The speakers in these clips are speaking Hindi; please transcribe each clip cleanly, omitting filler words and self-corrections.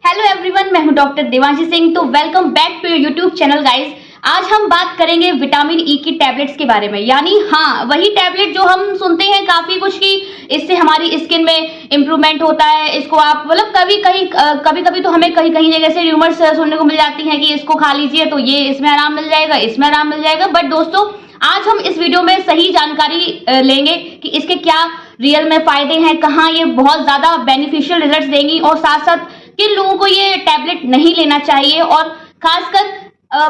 हेलो एवरीवन, मैं हूं डॉक्टर देवांशी सिंह। तो welcome back to your YouTube channel guys. आज हम बात करेंगे विटामिन ई की टैबलेट्स के बारे में, यानी हाँ वही टैबलेट जो हम सुनते हैं काफी कुछ की इससे हमारी स्किन में इम्प्रूवमेंट होता है। इसको आप मतलब कभी कभी तो हमें कहीं कहीं जगह से र्यूमर्स सुनने को मिल जाती हैं कि इसको खा लीजिए तो ये इसमें आराम मिल जाएगा, इसमें आराम मिल जाएगा। बट दोस्तों, आज हम इस वीडियो में सही जानकारी लेंगे कि इसके क्या रियल में फायदे हैं, कहाँ ये बहुत ज्यादा बेनिफिशियल रिजल्ट देंगी और साथ साथ किन लोगों को ये टैबलेट नहीं लेना चाहिए। और खासकर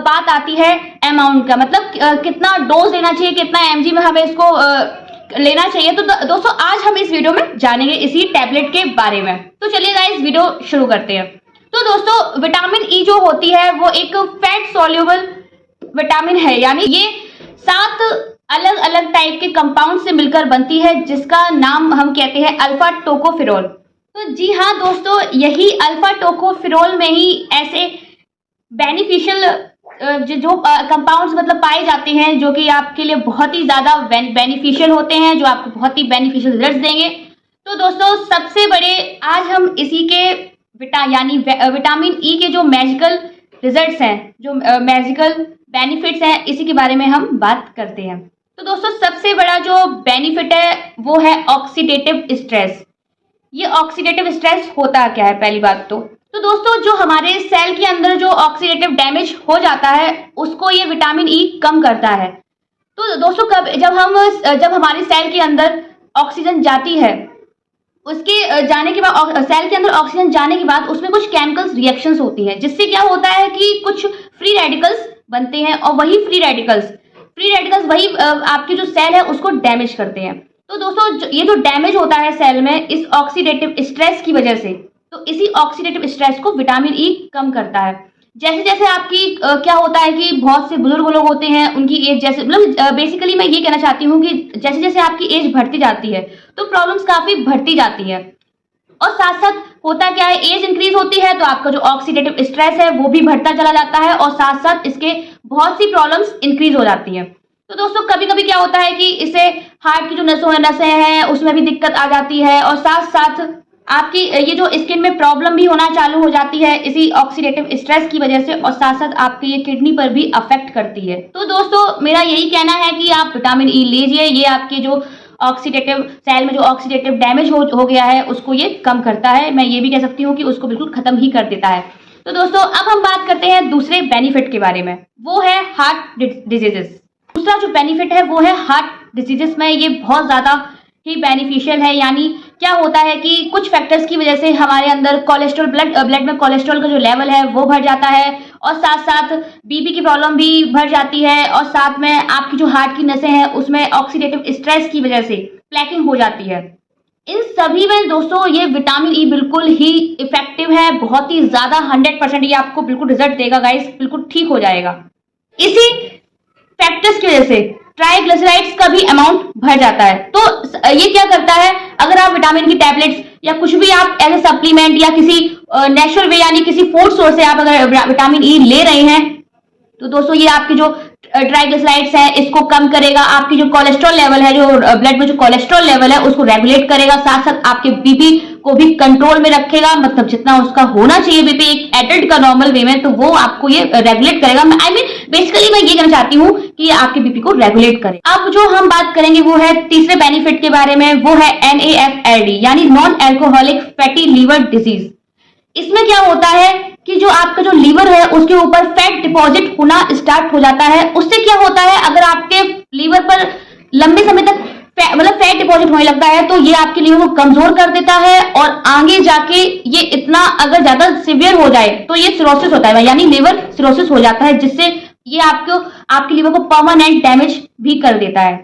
बात आती है अमाउंट का, मतलब कितना डोज लेना चाहिए, कितना एमजी में हमें इसको लेना चाहिए। तो दोस्तों, आज हम इस वीडियो में जानेंगे इसी टैबलेट के बारे में। तो चलिए गाइस, वीडियो शुरू करते हैं। तो दोस्तों, विटामिन ई जो होती है वो एक फैट सॉल्युबल विटामिन है, यानी ये 7 अलग अलग टाइप के कंपाउंड से मिलकर बनती है, जिसका नाम हम कहते हैं अल्फा टोकोफेरोल। तो जी हाँ दोस्तों, यही अल्फा टोकोफेरोल में ही ऐसे बेनिफिशियल जो कंपाउंड्स मतलब पाए जाते हैं जो कि आपके लिए बहुत ही ज्यादा बेनिफिशियल होते हैं, जो आपको बहुत ही बेनिफिशियल रिजल्ट्स देंगे। तो दोस्तों, सबसे बड़े आज हम इसी के विटामिन ई के जो मैजिकल रिजल्ट्स हैं, जो मैजिकल बेनिफिट्स हैं, इसी के बारे में हम बात करते हैं। तो दोस्तों, सबसे बड़ा जो बेनिफिट है वो है ऑक्सीडेटिव स्ट्रेस। ये ऑक्सीडेटिव स्ट्रेस होता क्या है पहली बात तो दोस्तों, जो हमारे सेल के अंदर जो ऑक्सीडेटिव डैमेज हो जाता है उसको ये विटामिन ई कम करता है। तो दोस्तों, जब हमारी सेल के अंदर ऑक्सीजन जाती है, उसके जाने के बाद सेल के अंदर ऑक्सीजन जाने के बाद उसमें कुछ केमिकल्स रिएक्शंस होती हैं, जिससे क्या होता है कि कुछ फ्री रेडिकल्स बनते हैं और वही फ्री रेडिकल्स वही आपकी जो सेल है उसको डैमेज करते हैं। तो दोस्तों, ये जो डैमेज होता है सेल में इस ऑक्सीडेटिव स्ट्रेस की वजह से, तो इसी ऑक्सीडेटिव स्ट्रेस को विटामिन ई कम करता है। जैसे जैसे आपकी क्या होता है कि बहुत से बुजुर्ग लोग होते हैं, उनकी एज जैसे मतलब बेसिकली मैं ये कहना चाहती हूँ कि जैसे जैसे आपकी एज बढ़ती जाती है तो प्रॉब्लम्स काफी बढ़ती जाती है। और साथ साथ होता क्या है, एज इंक्रीज होती है तो आपका जो ऑक्सीडेटिव स्ट्रेस है वो भी बढ़ता चला जाता है और साथ साथ इसके बहुत सी प्रॉब्लम्स इंक्रीज हो जाती हैं। तो दोस्तों, कभी कभी क्या होता है कि इससे हार्ट की जो नसें हैं उसमें भी दिक्कत आ जाती है और साथ साथ आपकी ये जो स्किन में प्रॉब्लम भी होना चालू हो जाती है इसी ऑक्सीडेटिव स्ट्रेस की वजह से, और साथ साथ आपकी ये किडनी पर भी अफेक्ट करती है। तो दोस्तों, मेरा यही कहना है कि आप विटामिन ई लीजिए। ये आपके जो ऑक्सीडेटिव सेल में जो ऑक्सीडेटिव डैमेज हो गया है उसको ये कम करता है। मैं ये भी कह सकती हूँ कि उसको बिल्कुल खत्म ही कर देता है। तो दोस्तों, अब हम बात करते हैं दूसरे बेनिफिट के बारे में, वो है हार्ट डिजीजेस। दूसरा जो बेनिफिट है वो है हार्ट डिजीजेस में ये बहुत ज्यादा ही बेनिफिशियल है। यानी क्या होता है कि कुछ फैक्टर्स की वजह से हमारे अंदर कोलेस्ट्रॉल ब्लड में कोलेस्ट्रॉल का जो लेवल है वो बढ़ जाता है और साथ साथ बीपी की प्रॉब्लम भी बढ़ जाती है और साथ में आपकी जो हार्ट की नसें हैं उसमें ऑक्सीडेटिव स्ट्रेस की वजह से प्लेकिंग हो जाती है। इन सभी में दोस्तों ये विटामिन ई बिल्कुल ही इफेक्टिव है, बहुत ही ज्यादा 100% ये आपको बिल्कुल रिजल्ट देगा गाइस, बिल्कुल ठीक हो जाएगा। इसी फैक्टर्स की वजह से ट्राइग्लिसराइड्स का भी अमाउंट बढ़ जाता है। तो ये क्या करता है, अगर आप विटामिन की टैबलेट्स या कुछ भी आप एज ए सप्लीमेंट या किसी नेचुरल वे यानी किसी फूड सोर्स से आप अगर विटामिन ई ले रहे हैं तो दोस्तों ये आपकी जो ट्राइग्लिसराइड्स है इसको कम करेगा, आपकी जो कोलेस्ट्रॉल लेवल है, जो ब्लड में जो कोलेस्ट्रॉल लेवल है उसको रेगुलेट करेगा, साथ साथ आपके बीपी को भी कंट्रोल में रखेगा। मतलब जितना उसका होना चाहिए बीपी एक एडल्ट का नॉर्मल वे में, तो वो आपको ये रेगुलेट करेगा। बेसिकली मैं ये कहना चाहती हूँ कि ये आपके बीपी को रेगुलेट करे। अब जो हम बात करेंगे वो है तीसरे बेनिफिट के बारे में, वो है NAFLD यानी non alcoholic fatty liver disease. इसमें क्या होता है कि जो आपका जो लीवर है उसके ऊपर फैट डिपॉजिट होना स्टार्ट हो जाता है। उससे क्या होता है, अगर आपके लीवर पर लंबे समय तक मतलब फैट डिपॉजिट होने लगता है तो ये आपके लीवर को कमजोर कर देता है और आगे जाके ये इतना अगर ज्यादा सिवियर हो जाए तो ये सिरोसिस होता है, यानी लीवर सिरोसिस हो जाता है, जिससे ये आपके लीवर को परमानेंट डैमेज भी कर देता है।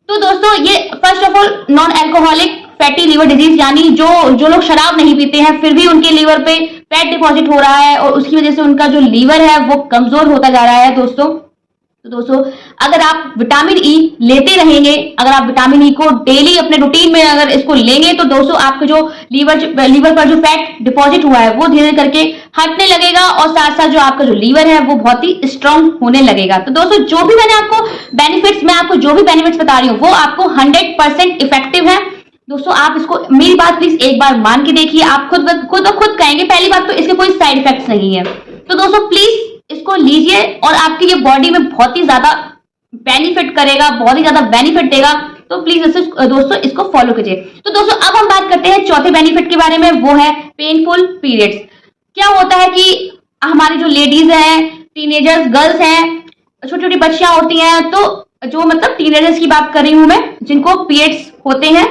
तो दोस्तों, ये first of all non alcoholic fatty liver disease, यानी जो लोग शराब नहीं पीते हैं फिर भी उनके लीवर पे फैट डिपॉजिट हो रहा है और उसकी वजह से उनका जो लीवर है वो कमजोर होता जा रहा है दोस्तों। तो दोस्तों, अगर आप विटामिन ई लेते रहेंगे, अगर आप विटामिन ई को डेली अपने रूटीन में अगर इसको लेंगे तो दोस्तों आपके जो लीवर पर जो फैट डिपॉजिट हुआ है वो धीरे धीरे करके हटने लगेगा और साथ साथ जो आपका जो लीवर है वो बहुत ही स्ट्रांग होने लगेगा। तो दोस्तों, जो भी मैंने आपको बेनिफिट्स बता रही हूँ वो आपको 100% इफेक्टिव है। दोस्तों आप इसको, मेरी बात प्लीज एक बार मान के देखिए, आप खुद कहेंगे। पहली बात तो इसके कोई साइड इफेक्ट्स नहीं है, तो दोस्तों प्लीज इसको लीजिए और आपकी ये बॉडी में बहुत ही ज्यादा बेनिफिट करेगा, बहुत ही ज्यादा बेनिफिट देगा। तो प्लीज दोस्तों इसको फॉलो कीजिए। तो दोस्तों अब हम बात करते हैं चौथे बेनिफिट के बारे में, वो है पेनफुल पीरियड्स। क्या होता है कि हमारी जो लेडीज हैं, टीनेजर्स, गर्ल्स हैं, छोटी छोटी बच्चियां होती हैं, तो जो मतलब टीनेजर्स की बात कर रही हूं मैं, जिनको पीरियड्स होते हैं,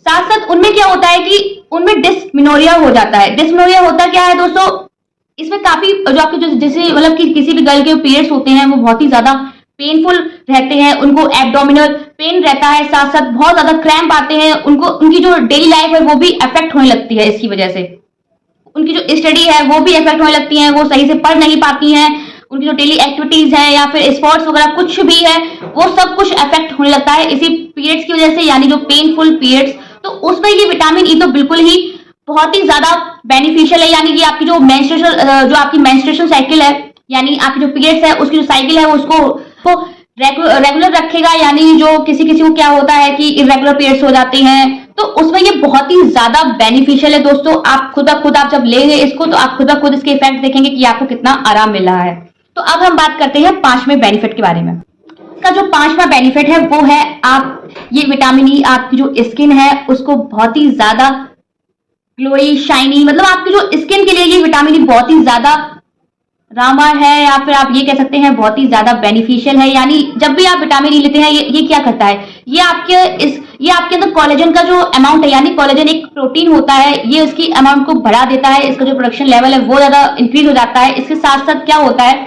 साथ साथ उनमें क्या होता है कि उनमें डिस्मेनोरिया हो जाता है। डिस्मेनोरिया होता क्या है दोस्तों, इसमें काफी जो आपके जो जैसे मतलब कि किसी भी गर्ल के पीरियड्स होते हैं वो बहुत ही ज्यादा पेनफुल रहते हैं, उनको एब्डोमिनल पेन रहता है, साथ साथ बहुत ज्यादा क्रैम्प आते हैं, उनको उनकी जो डेली लाइफ है वो भी अफेक्ट होने लगती है। इसकी वजह से उनकी जो स्टडी है वो भी अफेक्ट होने लगती है, वो सही से पढ़ नहीं पाती हैं, उनकी जो डेली एक्टिविटीज है या फिर स्पोर्ट्स वगैरह कुछ भी है वो सब कुछ अफेक्ट होने लगता है इसी पीरियड्स की वजह से, यानी जो पेनफुल पीरियड्स। तो उसमें ये विटामिन ई तो बिल्कुल ही बहुत ही ज्यादा बेनिफिशियल है, यानी कि आपकी जो मेंस्ट्रुएशन साइकिल है, यानी आपकी जो पीरियड्स है उसकी जो साइकिल है उसको रेगुलर रखेगा। यानी जो किसी को क्या होता है कि इरेगुलर पीरियड्स हो जाते हैं, तो उसमें ये बहुत ही ज्यादा बेनिफिशियल है दोस्तों। आप खुद आप जब लेंगे इसको तो आप खुद इसके इफेक्ट देखेंगे कि आपको कितना आराम मिल रहा है। तो अब हम बात करते हैं पांचवें बेनिफिट के बारे में। का जो पांचवा बेनिफिट है वो है आप ये विटामिन ई आपकी जो स्किन है उसको बहुत ही ज्यादा ग्लोई, शाइनी, मतलब आपकी जो स्किन के लिए ये विटामिन ई बहुत ही ज्यादा रामा है, या फिर आप ये कह सकते हैं बहुत ही ज्यादा बेनिफिशियल है। यानी जब भी आप विटामिन ई लेते हैं ये क्या करता है, ये आपके अंदर कोलेजन का जो अमाउंट है, यानी कोलेजन एक प्रोटीन होता है, ये उसकी अमाउंट को बढ़ा देता है, इसका जो प्रोडक्शन लेवल है वो ज्यादा इंक्रीज हो जाता है। इसके साथ साथ क्या होता है,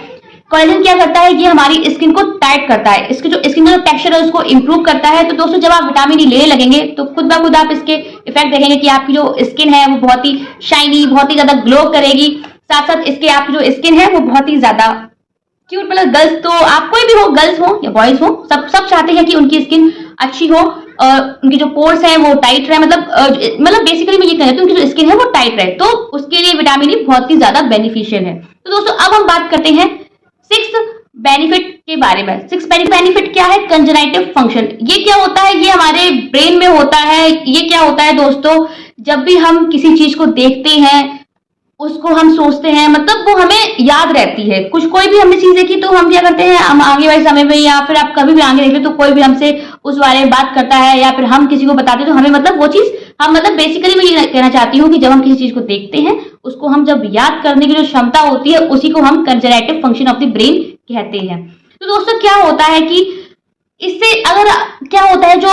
कोलेजन क्या करता है, ये हमारी स्किन को टाइट करता है, इसके जो स्किन का जो टेक्सचर है उसको इंप्रूव करता है। तो दोस्तों जब आप विटामिन ई लेने लगेंगे तो खुद ब खुद आप इसके इफेक्ट देखेंगे कि आपकी जो स्किन है वो बहुत ही शाइनी, बहुत ही ज्यादा ग्लो करेगी। साथ साथ इसके आपकी जो स्किन है वो बहुत ही ज्यादा क्यूट, मतलब गर्ल्स, तो आप कोई भी हो, गर्ल्स हो या बॉयज हो, सब चाहते हैं कि उनकी स्किन अच्छी हो और उनकी जो पोर्स है वो टाइट रहे, मतलब बेसिकली मैं ये कहना चाहती हूँ उनकी जो स्किन है वो टाइट रहे, तो उसके लिए विटामिन ई बहुत ही ज्यादा बेनिफिशियल है। तो दोस्तों अब हम बात करते हैं सिक्स बेनिफिट के बारे में। सिक्स बेनिफिट क्या है, कंजनाइटिव फंक्शन। ये क्या होता है, ये हमारे ब्रेन में होता है। ये क्या होता है दोस्तों, जब भी हम किसी चीज को देखते हैं उसको हम सोचते हैं, मतलब वो हमें याद रहती है। कोई भी हमने चीज देखी तो हम क्या करते हैं, हम आगे वाले समय में या फिर आप कभी भी आगे देख ले तो कोई भी हमसे उस बारे में बात करता है या फिर हम किसी को बताते हैं तो हमें मतलब वो चीज हम बेसिकली मैं ये कहना चाहती हूँ कि जब हम किसी चीज को देखते हैं उसको हम जब याद करने की जो क्षमता होती है उसी को हम कंजनरेटिव फंक्शन ऑफ द ब्रेन कहते हैं। तो दोस्तों क्या होता है कि इससे अगर क्या होता है, जो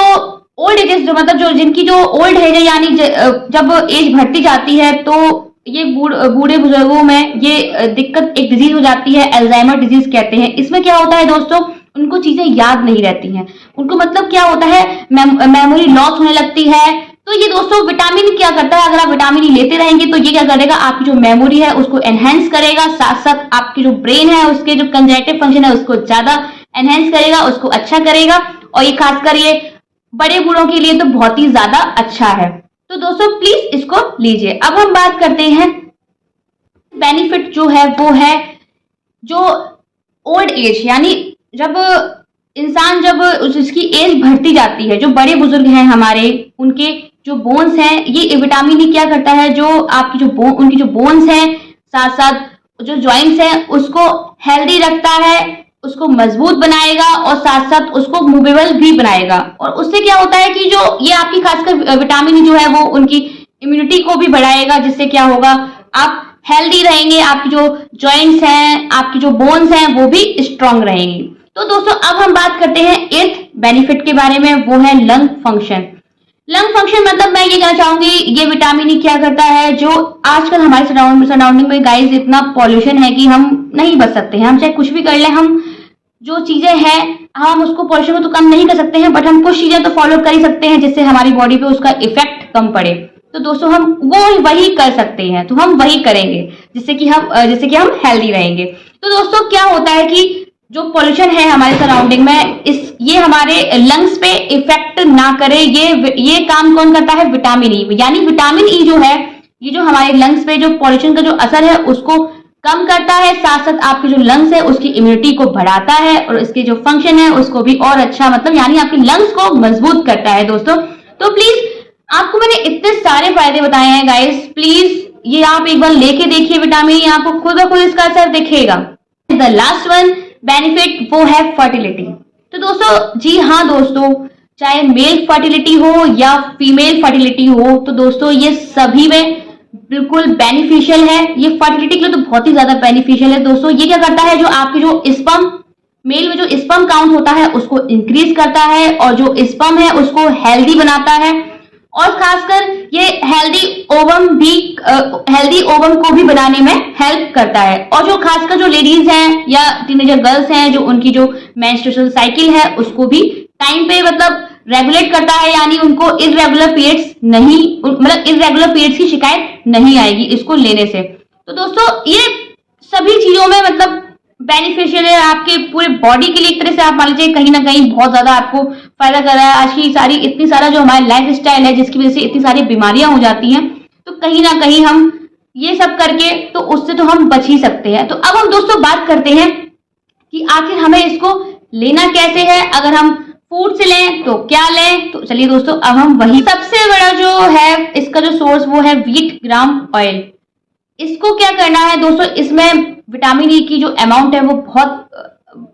ओल्ड एजेस, जो मतलब जो जिनकी जो ओल्ड एज है, यानी जब एज बढ़ती जाती है तो ये बूढ़े बुजुर्गों में ये दिक्कत एक डिजीज हो जाती है, अल्जाइमर डिजीज कहते हैं। इसमें क्या होता है दोस्तों, उनको चीजें याद नहीं रहती हैं, उनको मतलब क्या होता है, मेमोरी लॉस होने लगती है। तो ये दोस्तों विटामिन क्या करता है, अगर आप विटामिन ई लेते रहेंगे तो ये क्या करेगा, आपकी जो मेमोरी है उसको एनहेंस करेगा, साथ साथ आपकी जो ब्रेन है उसके जो कंजनरेटिव फंक्शन है उसको ज्यादा एनहेंस करेगा, उसको अच्छा करेगा। और ये खासकर ये बड़े बूढ़ों के लिए तो बहुत ही ज्यादा अच्छा है। तो दोस्तों प्लीज इसको लीजिए। अब हम बात करते हैं बेनिफिट जो है वो है जो ओल्ड एज, यानी जब इंसान जब उसकी एज बढ़ती जाती है, जो बड़े बुजुर्ग हैं हमारे, उनके जो बोन्स हैं, ये विटामिन ई क्या करता है, जो आपकी उनकी जो बोन्स हैं, साथ साथ जो जॉइंट्स हैं उसको हेल्दी रखता है, उसको मजबूत बनाएगा और साथ साथ उसको मूवेबल भी बनाएगा। और उससे क्या होता है कि जो ये आपकी खासकर विटामिन ई जो है वो उनकी इम्यूनिटी को भी बढ़ाएगा, जिससे क्या होगा, आप हेल्दी रहेंगे, आपकी जो जॉइंट्स हैं, आपकी जो बोन्स हैं वो भी स्ट्रांग रहेंगी। तो दोस्तों अब हम बात करते हैं एथ बेनिफिट के बारे में, वो है लंग फंक्शन। लंग फंक्शन मतलब मैं ये कहना चाहूंगी, ये विटामिन ई क्या करता है, जो आजकल हमारे सराउंडिंग में गाइस इतना पॉल्यूशन है कि हम नहीं बच सकते हैं, हम चाहे कुछ भी कर ले, हम जो चीजें हैं हम उसको पॉल्यूशन को तो कम नहीं कर सकते हैं, बट हम कुछ चीजें तो फॉलो कर ही सकते हैं जिससे हमारी बॉडी पे उसका इफेक्ट कम पड़े। तो दोस्तों हम वही कर सकते हैं, तो हम वही करेंगे जिससे कि हम हेल्दी रहेंगे। तो दोस्तों क्या होता है कि जो पॉल्यूशन है हमारे सराउंडिंग में, ये हमारे लंग्स पे इफेक्ट ना करे, ये काम कौन करता है, विटामिन ई। यानी विटामिन ई जो है, ये जो हमारे लंग्स पे जो पॉल्यूशन का जो असर है उसको कम करता है, साथ साथ आपके जो लंग्स है उसकी इम्यूनिटी को बढ़ाता है और इसके जो फंक्शन है उसको भी और अच्छा, मतलब यानी आपके लंग्स को मजबूत करता है दोस्तों। तो प्लीज आपको मैंने इतने सारे फायदे बताए हैं गाइस, प्लीज ये आप एक बार लेके देखिए विटामिन ई, आपको खुद ब खुद इसका असर दिखेगा। द लास्ट वन बेनिफिट वो है फर्टिलिटी। तो दोस्तों जी हाँ दोस्तों, चाहे मेल फर्टिलिटी हो या फीमेल फर्टिलिटी हो, तो दोस्तों ये सभी में बिल्कुल बेनिफिशियल है। ये फर्टिलिटी के लिए तो बहुत ही ज्यादा बेनिफिशियल है दोस्तों। ये क्या करता है, जो आपके जो स्पर्म, मेल में जो स्पर्म काउंट होता है उसको इंक्रीज करता है, और जो स्पर्म है उसको हेल्दी बनाता है, और खासकर ये हेल्दी ओवम को भी बनाने में हेल्प करता है। और जो खासकर जो लेडीज हैं या टीनेजर गर्ल्स हैं, जो उनकी जो मेंस्ट्रुअल साइकिल है उसको भी टाइम पे मतलब रेगुलेट करता है, यानी उनको इररेगुलर पीरियड्स नहीं, मतलब इररेगुलर पीरियड्स की शिकायत नहीं आएगी इसको लेने से। तो दोस्तों ये सभी चीजों में मतलब बेनिफिशियल है आपके पूरे बॉडी के लिए। एक तरह से आप मान लीजिए कहीं ना कहीं बहुत ज्यादा आपको फायदा कर रहा है। आज की सारी इतनी सारा जो हमारा लाइफ स्टाइल है जिसकी वजह से इतनी सारी बीमारियां हो जाती हैं, तो कहीं ना कहीं हम ये सब करके तो उससे तो हम बच ही सकते हैं। तो अब हम दोस्तों बात करते हैं कि आखिर हमें इसको लेना कैसे है। अगर हम फूड से लें तो क्या लें, तो चलिए दोस्तों अब हम वही, सबसे बड़ा जो है इसका जो सोर्स वो है व्हीट ग्राम ऑयल। इसको क्या करना है दोस्तों, इसमें विटामिन ई की जो अमाउंट है वो बहुत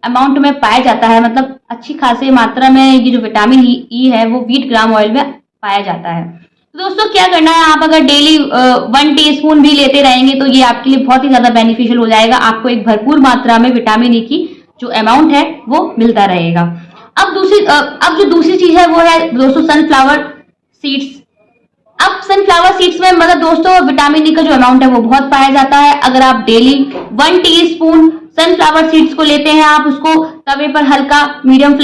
अमाउंट में पाया जाता है, मतलब अच्छी खासी मात्रा में ये जो विटामिन ई है वो व्हीट ग्राम ऑयल में पाया जाता है। तो दोस्तों क्या करना है, आप अगर डेली 1 टीस्पून भी लेते रहेंगे तो ये आपके लिए बहुत ही ज्यादा बेनिफिशियल हो जाएगा। आपको एक भरपूर मात्रा में विटामिन ई की जो अमाउंट है वो मिलता रहेगा। अब जो दूसरी चीज है वो है दोस्तों सनफ्लावर सीड्स। अब सनफ्लावर सीड्स में मतलब दोस्तों विटामिन ई का जो अमाउंट है वो बहुत पाया जाता है। अगर आप डेली 1 टीस्पून सनफ्लावर सीड्स को लेते हैं, आप उसको तवे पर हल्का मीडियम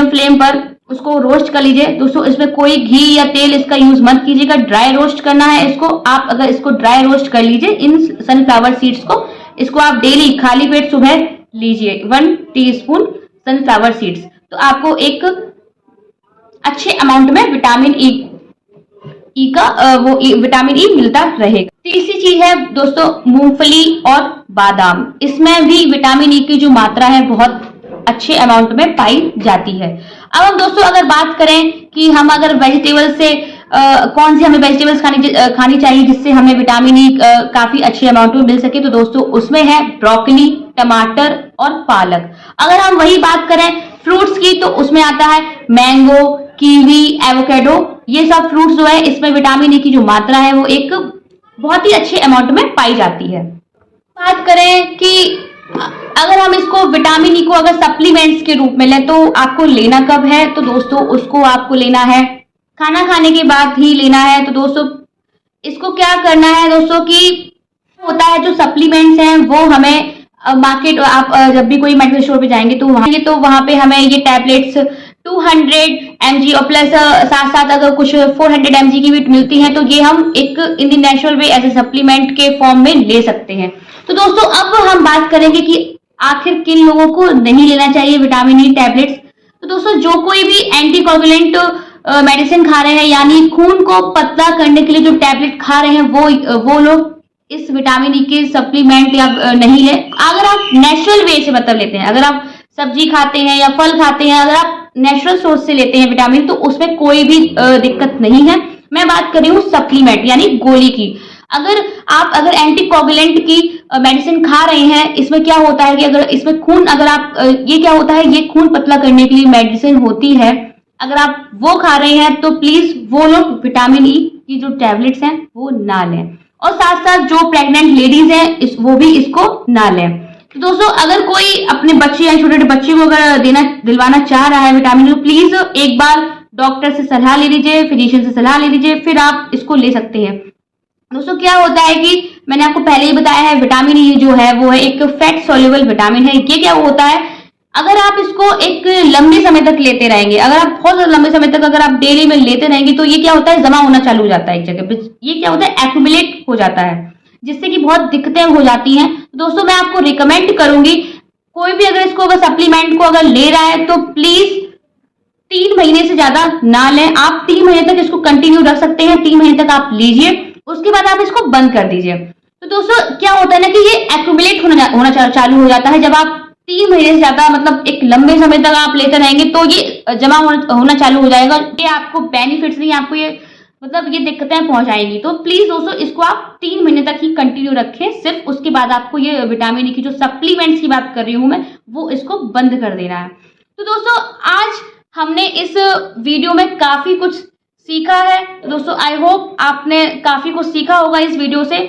फ्लेम पर उसको रोस्ट कर लीजिए। दोस्तों इसमें कोई घी या तेल इसका यूज मत कीजिएगा, ड्राई रोस्ट करना है इसको। आप अगर इसको ड्राई रोस्ट कर लीजिए इन सनफ्लावर सीड्स को, इसको आप डेली खाली पेट सुबह लीजिए 1 टीस्पून सनफ्लावर सीड्स, तो आपको एक अच्छे अमाउंट में विटामिन ई का विटामिन ई मिलता रहेगा। तीसरी चीज है दोस्तों मूंगफली और बादाम। इसमें भी विटामिन ई की जो मात्रा है बहुत अच्छे अमाउंट में पाई जाती है। अब हम दोस्तों अगर बात करें कि हम अगर वेजिटेबल से कौन सी हमें वेजिटेबल्स खानी चाहिए जिससे हमें विटामिन ई काफी अच्छे अमाउंट में मिल सके, तो दोस्तों उसमें है ब्रोकली, टमाटर और पालक। अगर हम वही बात करें फ्रूट्स की तो उसमें आता है मैंगो, कीवी, एवोकेडो। ये सब फ्रूट्स जो है इसमें विटामिन ई की जो मात्रा है वो एक बहुत ही अच्छे अमाउंट में पाई जाती है। बात करें कि अगर हम इसको विटामिन ई को अगर सप्लीमेंट्स के रूप में लें तो आपको लेना कब है, तो दोस्तों उसको आपको लेना है खाना खाने के बाद ही लेना है। तो दोस्तों इसको क्या करना है दोस्तों कि होता है जो सप्लीमेंट्स हैं वो हमें मार्केट, आप जब भी कोई मेडिकल स्टोर पे जाएंगे तो वहां पे हमें ये टैबलेट्स 200 mg और प्लस साथ साथ अगर कुछ 400 mg की भी मिलती हैं, तो ये हम एक in the natural way as a supplement के फॉर्म में ले सकते हैं। तो दोस्तों अब हम बात करेंगे कि आखिर किन लोगों को नहीं लेना चाहिए विटामिन ई टैबलेट्स। तो दोस्तों जो कोई भी एंटीकोगुलेंट मेडिसिन खा रहे हैं, यानी खून को पतला करने के लिए जो टैबलेट खा रहे हैं, वो लोग इस विटामिन ई के सप्लीमेंट या नहीं ले। अगर आप नेचुरल वे से मतलब लेते हैं, अगर आप सब्जी खाते हैं या फल खाते हैं, अगर आप नेचुरल सोर्स से लेते हैं विटामिन, तो उसमें कोई भी दिक्कत नहीं है। मैं बात कर रही हूँ सप्लीमेंट यानी गोली की। अगर एंटीकोगुलेंट की मेडिसिन खा रहे हैं, इसमें क्या होता है कि अगर इसमें खून, अगर आप ये क्या होता है, ये खून पतला करने के लिए मेडिसिन होती है, अगर आप वो खा रहे हैं तो प्लीज वो लोग विटामिन ई की जो टैबलेट्स हैं वो ना लें। और साथ साथ जो प्रेग्नेंट लेडीज हैं वो भी इसको ना लें। तो दोस्तों अगर कोई अपने बच्चे या छोटे छोटे बच्चे को अगर दिलवाना चाह रहा है विटामिन, तो प्लीज एक बार डॉक्टर से सलाह ले लीजिए, फिजिशियन से सलाह ले लीजिए, फिर आप इसको ले सकते हैं। दोस्तों क्या होता है कि मैंने आपको पहले ही बताया है, विटामिन ई जो है वो है एक फैट सोल्यूबल विटामिन है। ये क्या होता है, अगर आप इसको एक लंबे समय तक लेते रहेंगे, अगर आप बहुत लंबे समय तक अगर आप डेली में लेते रहेंगे, तो ये क्या होता है, जमा होना चालू हो जाता है एक जगह पे। ये क्या होता है, एक्यूमुलेट हो जाता है, जिससे कि बहुत दिक्कतें हो जाती हैं। दोस्तों मैं आपको रिकमेंड करूंगी, कोई भी अगर इसको अगर सप्लीमेंट को अगर ले रहा है तो प्लीज 3 महीने से ज्यादा ना लें। आप 3 महीने तक इसको कंटिन्यू रख सकते हैं, 3 महीने तक आप लीजिए, उसके बाद आप इसको बंद कर दीजिए। तो दोस्तों क्या होता है ना कि ये एक्यूमुलेट होना चालू हो जाता है। जब आप 3 महीने से ज्यादा मतलब एक लंबे समय तक आप लेते रहेंगे तो ये जमा होना चालू हो जाएगा। ये आपको बेनिफिट्स नहीं, आपको ये मतलब ये दिक्कतें पहुंचाएगी। तो प्लीज दोस्तों इसको आप 3 महीने तक ही कंटिन्यू रखें सिर्फ, उसके बाद आपको ये विटामिन ई की जो सप्लीमेंट्स की बात कर रही हूं मैं, वो इसको बंद कर देना है। तो दोस्तों आज हमने इस वीडियो में काफी कुछ सीखा है। तो दोस्तों आई होप आपने काफी कुछ सीखा होगा इस वीडियो से।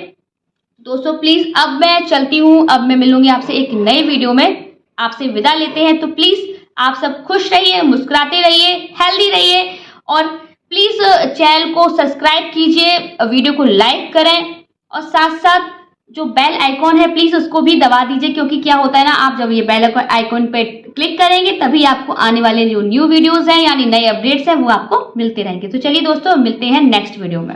दोस्तों प्लीज अब मैं चलती हूँ, अब मैं मिलूंगी आपसे एक नए वीडियो में, आपसे विदा लेते हैं। तो प्लीज आप सब खुश रहिए, मुस्कुराते रहिए, हेल्दी रहिए और प्लीज चैनल को सब्सक्राइब कीजिए, वीडियो को लाइक करें और साथ साथ जो बेल आइकॉन है प्लीज उसको भी दबा दीजिए, क्योंकि क्या होता है ना, आप जब ये बेल आइकॉन पे क्लिक करेंगे तभी आपको आने वाले जो न्यू वीडियोस हैं यानी नए अपडेट्स हैं वो आपको मिलते रहेंगे। तो चलिए दोस्तों मिलते हैं नेक्स्ट वीडियो में।